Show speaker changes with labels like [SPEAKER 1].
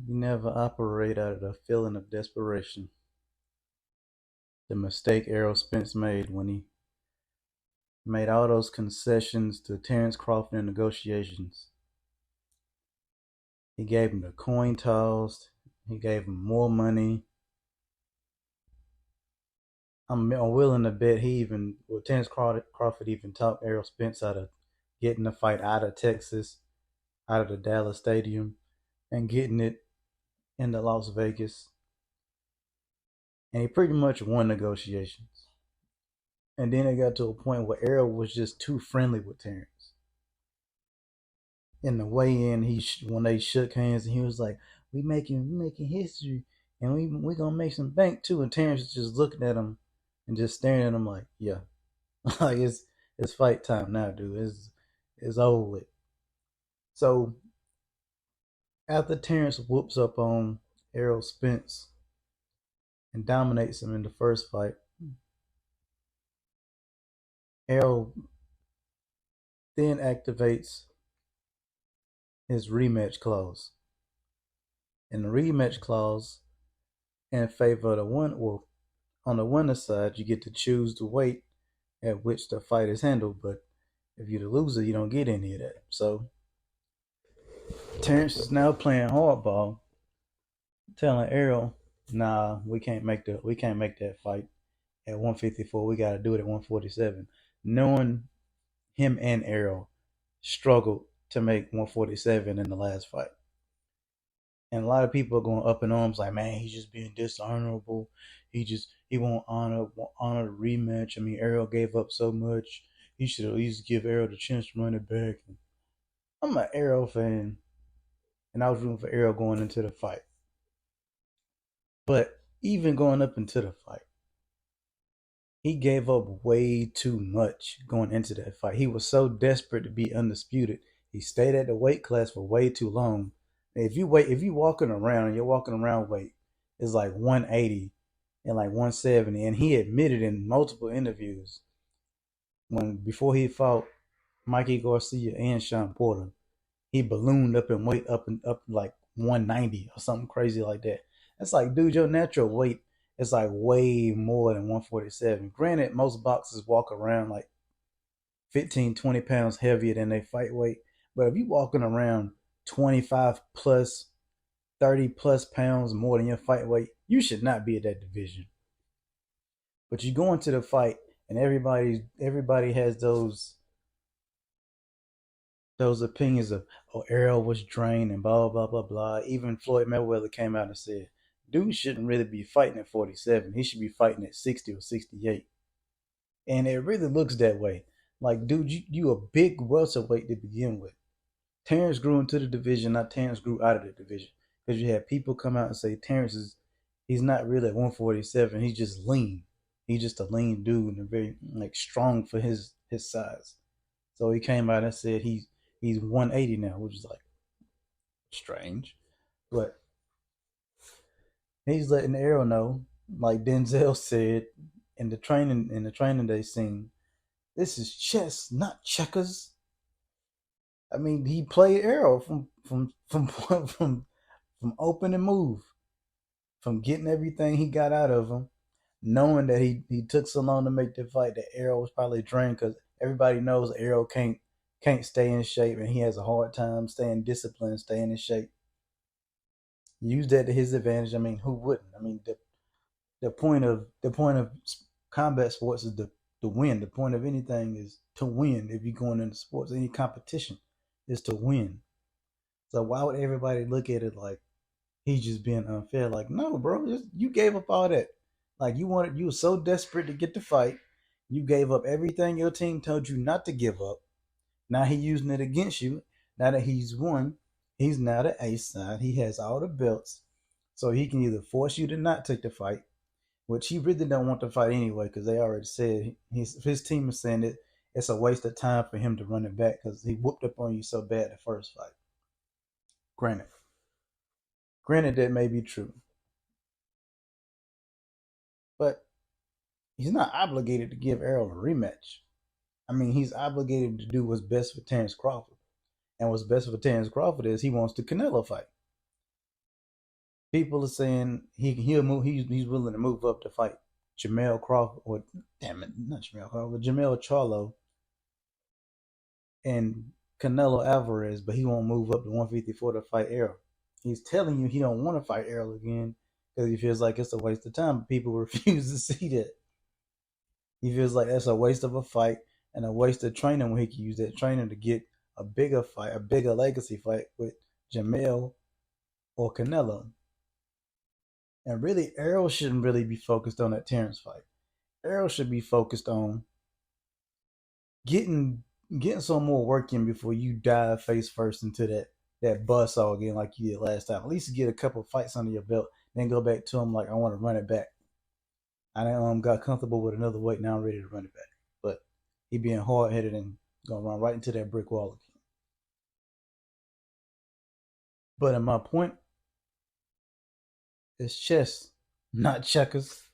[SPEAKER 1] You never operate out of the feeling of desperation. The mistake Errol Spence made when he made all those concessions to Terrance Crawford in negotiations. He gave him the coin toss. He gave him more money. I'm willing to bet Terrance Crawford even talked Errol Spence out of getting the fight out of Texas, out of the Dallas Stadium, and getting it into Las Vegas. And he pretty much won negotiations. And then it got to a point where Errol was just too friendly with Terrance. In the weigh-in, when they shook hands, and he was like, "We making history, and we gonna make some bank too." And Terrance was just looking at him and just staring at him like, "Yeah, like it's fight time now, dude. It's over with." So after Terrance whoops up on Errol Spence and dominates him in the first fight, Errol then activates his rematch clause. And the rematch clause in favor of the one, well, on the winner's side, you get to choose the weight at which the fight is handled. But if you're the loser, you don't get any of that. So Terrance is now playing hardball, telling Errol, "Nah, we can't make that fight at 154. We got to do it at 147." Knowing him and Errol struggled to make 147 in the last fight. And a lot of people are going up in arms like, "Man, he's just being dishonorable. He won't honor the rematch. I mean, Errol gave up so much. He should at least give Errol the chance to run it back." I'm an Errol fan, and I was rooting for Errol going into the fight. But even going up into the fight, he gave up way too much going into that fight. He was so desperate to be undisputed. He stayed at the weight class for way too long. If you walking around and you're walking around weight is like 180 and like 170, and he admitted in multiple interviews when before he fought Mikey Garcia and Sean Porter, he ballooned up in weight up like 190 or something crazy like that. It's like, dude, your natural weight is like way more than 147. Granted, most boxers walk around like 15, 20 pounds heavier than they fight weight. But if you walking around 25 plus, 30 plus pounds more than your fight weight, you should not be at that division. But you go into the fight and everybody has those opinions of, "Oh, Errol was drained and blah blah blah blah." Even Floyd Mayweather came out and said, "Dude shouldn't really be fighting at 47. He should be fighting at 60 or 68." And it really looks that way. Like, dude, you a big welterweight to begin with. Terrance grew into the division, not Terrance grew out of the division. Because you had people come out and say he's not really at 147. He's just lean. He's just a lean dude and very like strong for his size. So he came out and said he's 180 now, which is like strange. But he's letting Errol know, like Denzel said in the training they seen, this is chess, not checkers. I mean, he played Errol from open and move, from getting everything he got out of him, knowing that he took so long to make the fight that Errol was probably drained because everybody knows Errol can't stay in shape and he has a hard time staying disciplined, staying in shape. Use that to his advantage. I mean, who wouldn't? I mean, the point of combat sports is to win. The point of anything is to win. If you're going into sports, any competition is to win. So why would everybody look at it like he's just being unfair? Like, no, bro, you gave up all that. Like you were so desperate to get the fight, you gave up everything your team told you not to give up. Now he's using it against you. Now that he's won, he's now the ace side. He has all the belts, so he can either force you to not take the fight, which he really don't want to fight anyway, because they already said his team is saying it. It's a waste of time for him to run it back because he whooped up on you so bad the first fight. Granted, granted that may be true, but he's not obligated to give Errol a rematch. I mean, he's obligated to do what's best for Terrance Crawford, and what's best for Terrance Crawford is he wants the Canelo fight. People are saying he'll move. He's willing to move up to fight Jamel Crawford, or damn it, not Jamel Crawford, but Jamel Charlo and Canelo Alvarez, but he won't move up to 154 to fight Errol. He's telling you he don't want to fight Errol again because he feels like it's a waste of time. But people refuse to see that. He feels like that's a waste of a fight and a waste of training when he can use that training to get a bigger fight, a bigger legacy fight with Jamel or Canelo. And really, Errol shouldn't really be focused on that Terrance fight. Errol should be focused on getting getting some more work in before you dive face first into that buzzsaw again like you did last time. At least get a couple fights under your belt, then go back to him like I want to run it back. I got comfortable with another weight. Now I'm ready to run it back. But he being hard headed and gonna run right into that brick wall again. But in my point, it's chess, not checkers.